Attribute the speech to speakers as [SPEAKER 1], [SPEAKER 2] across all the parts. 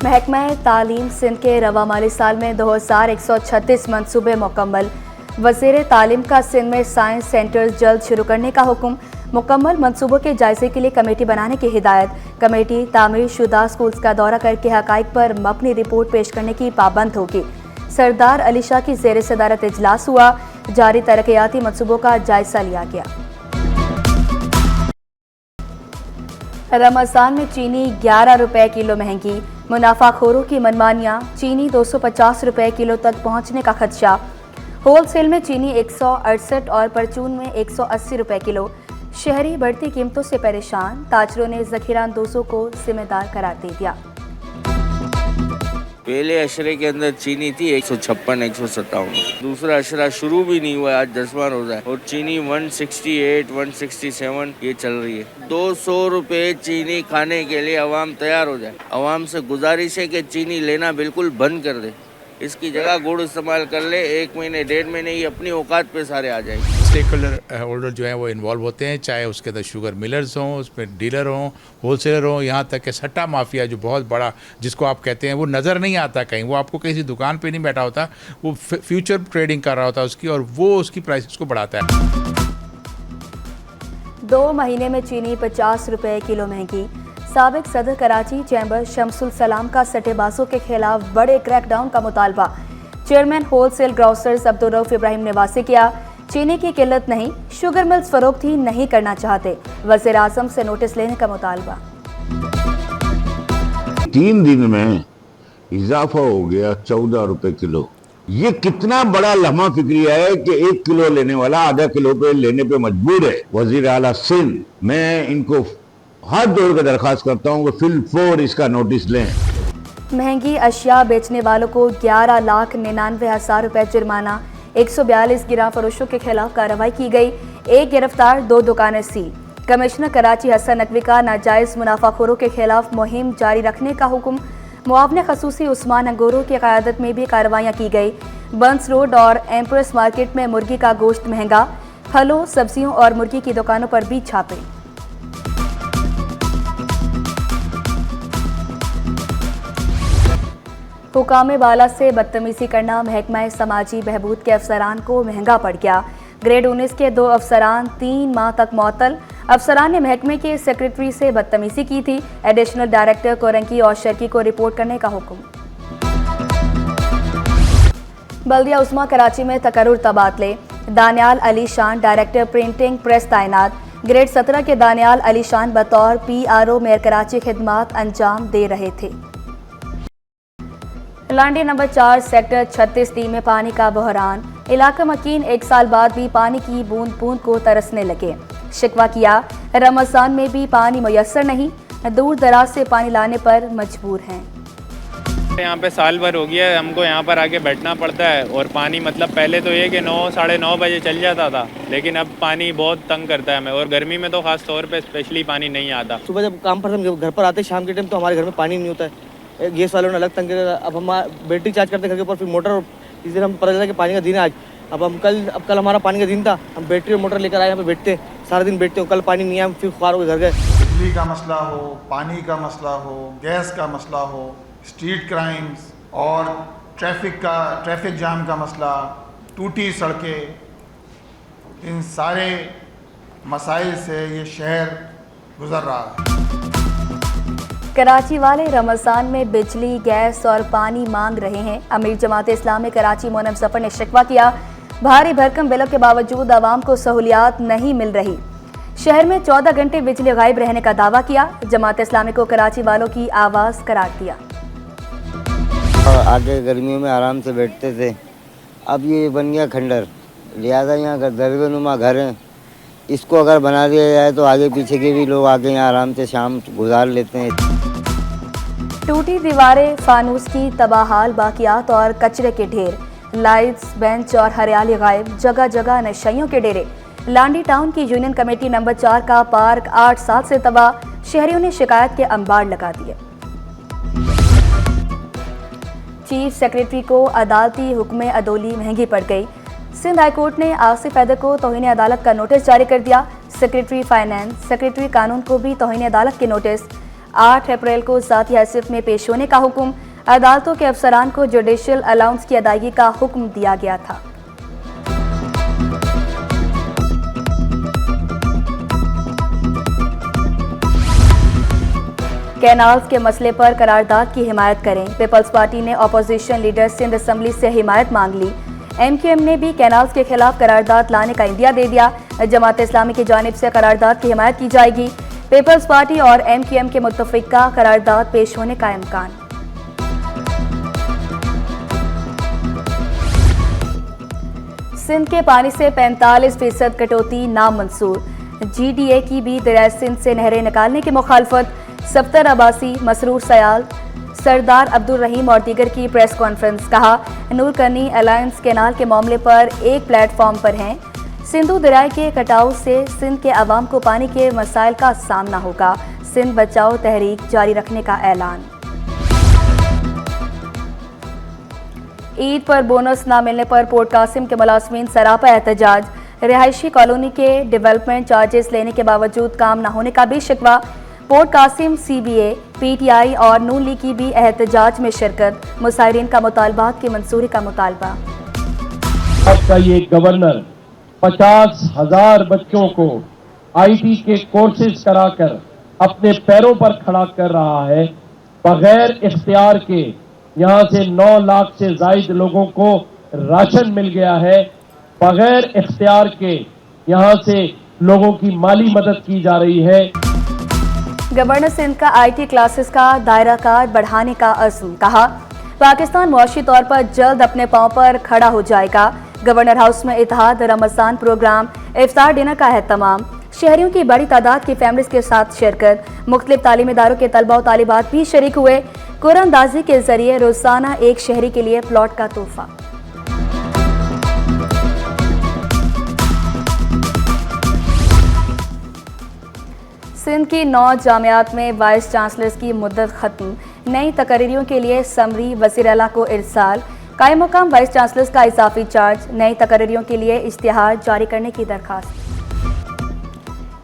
[SPEAKER 1] महकमा तालीम सिंध के रवा माली साल में 2136 मनसूबे मुकम्मल। वज़ीर तालीम का सिंध में साइंस सेंटर्स जल्द शुरू करने का हुक्म। मुकम्मल मनसूबों के जायजे के लिए कमेटी बनाने की हिदायत। कमेटी तामीर शुदा स्कूल्स का दौरा करके हकाइक पर मबनी रिपोर्ट पेश करने की पाबंद होगी। सरदार अली शाह की ज़ेर सदारत इजलास हुआ। जारी तरक्याती मनसूबों का जायजा लिया गया। रमज़ान में चीनी 11 रुपए किलो महंगी। मुनाफाखोरों की मनमानियां। चीनी 250 रुपए किलो तक पहुंचने का खदशा। होलसेल में चीनी 168 और परचून में 180 रुपए किलो। शहरी बढ़ती कीमतों से परेशान। ताजरों ने ज़खीरा अंदोज़ों को जिम्मेदार करार दे दिया।
[SPEAKER 2] पहले अशरे के अंदर चीनी थी 156 157। दूसरा अशरा शुरू भी नहीं हुआ, आज 10वां रोजा है और चीनी 168 167 ये चल रही है। 200 रुपए चीनी खाने के लिए अवाम तैयार हो जाए। अवाम से गुजारिश है कि चीनी लेना बिल्कुल बंद कर दे, इसकी जगह गुड़ इस्तेमाल कर ले। 1 महीने 1.5 महीने ही अपनी औकात पे सारे आ जाएंगे।
[SPEAKER 3] स्टेक होल्डर जो है वो इन्वॉल्व होते हैं, चाहे उसके अंदर शुगर मिलर्स हों, उसमें डीलर हों, होलसेलर हों, यहाँ तक कि सट्टा माफिया जो बहुत बड़ा जिसको आप कहते हैं वो नज़र नहीं आता कहीं, वो आपको किसी दुकान पे नहीं बैठा होता, वो फ्यूचर ट्रेडिंग कर रहा होता है उसकी, और वो उसकी प्राइस को बढ़ाता है।
[SPEAKER 1] 2 महीने में चीनी 50 रुपए किलो महंगी। साबिक सदर कराची चैम्बर शमसुल सलाम का सट्टेबाजों के खिलाफ बड़े क्रैकडाउन का मुतालबा। Chairman wholesale grocers Abdur Rauf Ibrahim ने वाज़ेह किया, चीनी की किल्लत नहीं, शुगर मिल्स फरोख्त ही नहीं करना चाहते। वज़ीर आज़म से नोटिस लेने का मुतालबा।
[SPEAKER 4] 3 दिन में इजाफा हो गया 14 रुपए किलो। ये कितना बड़ा लम्हा फिक्रिया है कि 1 किलो लेने वाला आधा किलो पे लेने पे मजबूर है। वज़ीर आला सिंध, मैं इनको हाथ जोड़ कर दरखास्त करता हूँ कि फिल फोर इसका नोटिस लें।
[SPEAKER 1] महंगी अशिया बेचने वालों को 11,99,000 रुपए जुर्माना। 142 गिरां फरोशों के खिलाफ कार्रवाई की गई। 1 गिरफ्तार, 2 दुकानें सील। कमिश्नर कराची हसन नकवी का नाजायज मुनाफाखोरों के खिलाफ मुहिम जारी रखने का हुक्म। मुआवने खसूसी उस्मान अंगोरों की क़यादत में भी कार्रवाइयाँ की गई। बंस रोड और एम्प्रेस मार्केट में मुर्गी का गोश्त महंगा। फलों, सब्जियों और मुर्गी की दुकानों पर भी छापे। हुकामे बाला से बदतमीजी करना महकमा समाजी बहबूद के अफसरान को महंगा पड़ गया। ग्रेड 19 के 2 अफसरान 3 माह तक मुअत्तल। अफसरान ने महकमे के सेक्रेटरी से बदतमीजी की थी। एडिशनल डायरेक्टर कोरंकी और शर्की को रिपोर्ट करने का हुक्म। बल्दिया उस्मा कराची में तकर्रुर तबादले। दानियाल अली शान डायरेक्टर प्रिंटिंग प्रेस तैनात। ग्रेड 17 के दानियाल अली शान बतौर PRO मेयर कराची खिदमात अंजाम दे रहे थे। लांडी नंबर 4 सेक्टर 36D में पानी का बहरान। इलाका मकीन 1 साल बाद भी पानी की बूंद बूंद को तरसने लगे। शिकवा किया, रमज़ान में भी पानी मुयस्सर नहीं, दूर दराज से पानी लाने पर मजबूर हैं।
[SPEAKER 5] यहाँ पे साल भर हो गया है, हमको यहाँ पर आके बैठना पड़ता है। और पानी मतलब पहले तो ये कि 9 साढ़े 9 बजे चल जाता था, लेकिन अब पानी बहुत तंग करता है हमें। और गर्मी में तो खास तौर पे स्पेशली पानी नहीं आता।
[SPEAKER 6] सुबह जब काम पर हम घर पर आते शाम के टाइम तो हमारे घर में पानी नहीं होता है। गैस वालों ने अलग तंग किया। अब हम बैटरी चार्ज करते घर के ऊपर, फिर मोटर। इस दिन हम पता चला कि पानी का दिन है आज। अब कल हमारा पानी का दिन था, हम बैटरी और मोटर लेकर आए, यहाँ पे बैठते सारा दिन बैठते हो। कल पानी नहीं आया, हम फिर ख्वार हो घर गए।
[SPEAKER 7] बिजली का मसला हो, पानी का मसला हो, गैस का मसला हो, स्ट्रीट क्राइम्स और ट्रैफिक जाम का मसला, टूटी सड़कें, इन सारे मसाइल से ये शहर गुजर रहा है।
[SPEAKER 1] कराची वाले रमज़ान में बिजली, गैस और पानी मांग रहे हैं। अमीर जमात इस्लामी कराची मोनम सफ़र ने शिकवा किया, भारी भरकम बिलों के बावजूद आवाम को सहूलियात नहीं मिल रही। शहर में 14 घंटे बिजली गायब रहने का दावा किया। जमात इस्लामी को कराची वालों की आवाज़ करार दिया।
[SPEAKER 8] आगे गर्मियों में आराम से बैठते थे, अब ये बन गया खंडर। लिहाजा यहाँ दरगनुमा घर हैं, इसको अगर बना दिया जाए तो आगे पीछे के भी लोग आके यहाँ आराम से शाम गुजार लेते हैं।
[SPEAKER 1] टूटी दीवारें, फानूस की तबाहाल बाकियात और कचरे के ढेर। लाइट्स, बेंच और हरियाली गायब। जगह जगह नशाइयों के डेरे। लांडी टाउन की यूनियन कमेटी नंबर 4 का पार्क 8 साल से तबाह। शहरियों ने शिकायत के अंबार लगा दिए। चीफ सेक्रेटरी को अदालती हुक्म अदोली महंगी पड़ गई। सिंध हाई कोर्ट ने आसिफ हैदर को तौहीन अदालत का नोटिस जारी कर दिया। सेक्रेटरी फाइनेंस, सेक्रेटरी कानून को भी तौहीन अदालत के नोटिस। 8 अप्रैल को ज़ाती हैसियत में पेश होने का हुक्म। अदालतों के अफसरान को जुडिशल अलाउंस की अदायगी का हुक्म दिया गया था। कैनाल्स के मसले पर करारदाद की हिमायत करें। पीपल्स पार्टी ने अपोजिशन लीडर सिंध असेंबली से हिमायत मांग ली। MQM ने भी कैनाल्स के खिलाफ करारदाद लाने का इंदिया दे दिया। जमात इस्लामी की जानिब से करारदाद की हिमायत की जाएगी। पीपल्स पार्टी और MQM के मुत्तफिका करारदाद पेश होने का इम्कान। सिंध के पानी से 45% कटौती नामंजूर। GDA की भी दरियाए सिंध से नहरें निकालने की मुखालफत। सफ्तर अब्बासी, मसरूर सयाल, सरदार अब्दुल रहीम और दीगर की प्रेस कॉन्फ्रेंस। कहा, नूर करनी अलायंस कैनाल के मामले पर एक प्लेटफॉर्म पर हैं। सिंधु दरिया के कटाव से सिंध के अवाम को पानी के मसाइल का सामना होगा। सिंध बचाओ तहरीक जारी रखने का ऐलान। ईद पर बोनस न मिलने पर पोर्ट कासिम के मुलाजमीन सरापा एहतजाज। रिहायशी कॉलोनी के डेवलपमेंट चार्जेस लेने के बावजूद काम न होने का भी शिकवा। पोर्ट कासिम CBA, PTI और नून लीग की भी एहतजाज में शिरकत। मुसाहिरीन का मुतालबात की मंजूरी का मुतालबा।
[SPEAKER 9] आपका ये गवर्नर 50,000 बच्चों को IT के कोर्सेज कराकर अपने पैरों पर खड़ा कर रहा है। बगैर इख्तियार के यहाँ से 9 लाख से जायद लोगों को राशन मिल गया है। बगैर इख्तियार के यहाँ से लोगों की माली मदद की जा रही है।
[SPEAKER 1] गवर्नर सिंध का IT क्लासेस का दायरा कार बढ़ाने का अज़्म। कहा, पाकिस्तान मुआशी तौर पर जल्द अपने पांव पर खड़ा हो जाएगा। गवर्नर हाउस में इत्तेहाद रमज़ान प्रोग्राम, इफ्तार डिनर का एहतमाम। शहरियों की बड़ी तादाद की फैमिलीज के साथ शिरकत। मुख्तलिफ तालीमी इदारों के तलबा और तालिबात भी शरीक हुए। कुरानदाजी के जरिए रोजाना एक शहरी के लिए प्लॉट का तोहफा। सिंध की 9 जामियात में वाइस चांसलर्स की मुद्दत खत्म। नई तकरीरियों के लिए समरी वज़ीर आला को इरसाल। कायम मुकाम वाइस चांसलर्स का इजाफी चार्ज। नई तकरीरियों के लिए इश्तिहार जारी करने की दरखास्त।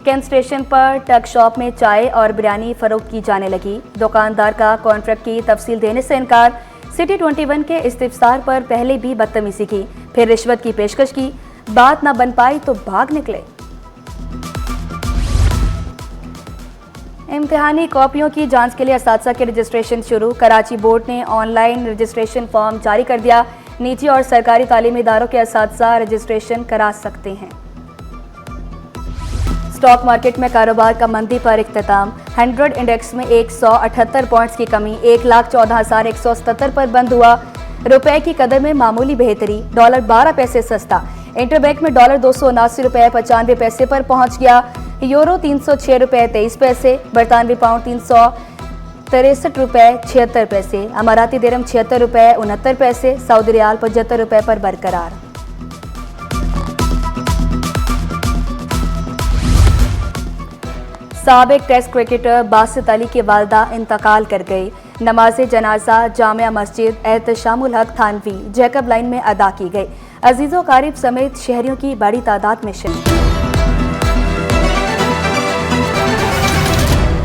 [SPEAKER 1] कैंट स्टेशन पर टक शॉप में चाय और बिरयानी फरोख्त की जाने लगी। दुकानदार का कॉन्ट्रैक्ट की तफसील देने से इनकार। सिटी 21 के इस्तिफसार पर पहले भी बदतमीजी की, फिर रिश्वत की पेशकश की। बात न बन पाई तो भाग निकले। इम्तिहानी कॉपियों की जांच के लिए असातिज़ा के रजिस्ट्रेशन शुरू। कराची बोर्ड ने ऑनलाइन रजिस्ट्रेशन फॉर्म जारी कर दिया। निजी और सरकारी तालीमी इदारों के असातिज़ा रजिस्ट्रेशन करा सकते हैं। स्टॉक मार्केट में कारोबार का मंदी पर इख्तिताम। 100 इंडेक्स में 178 पॉइंट्स की कमी, 1,14,177 पर बंद हुआ। रुपए की कदर में मामूली बेहतरी। डॉलर 12 पैसे सस्ता। इंटरबैंक में डॉलर 279 रुपये 95 पैसे पर पहुंच गया। यूरो 306 रुपये 23 पैसे। बरतानवी पाउंड 363 रुपये 76 पैसे। अमाराती दिरहम 76 रुपये 69 पैसे। सऊदी रियाल 75 रुपये पर बरकरार। साबिक टेस्ट क्रिकेटर बासित अली की वालदा इंतकाल कर गई। नमाज जनाजा जामिया मस्जिद एहतशामुल हक थानवी जैकब लाइन में अदा की गई। अजीज़ो कारिब समेत शहरियों की बड़ी तादाद में शिरकत।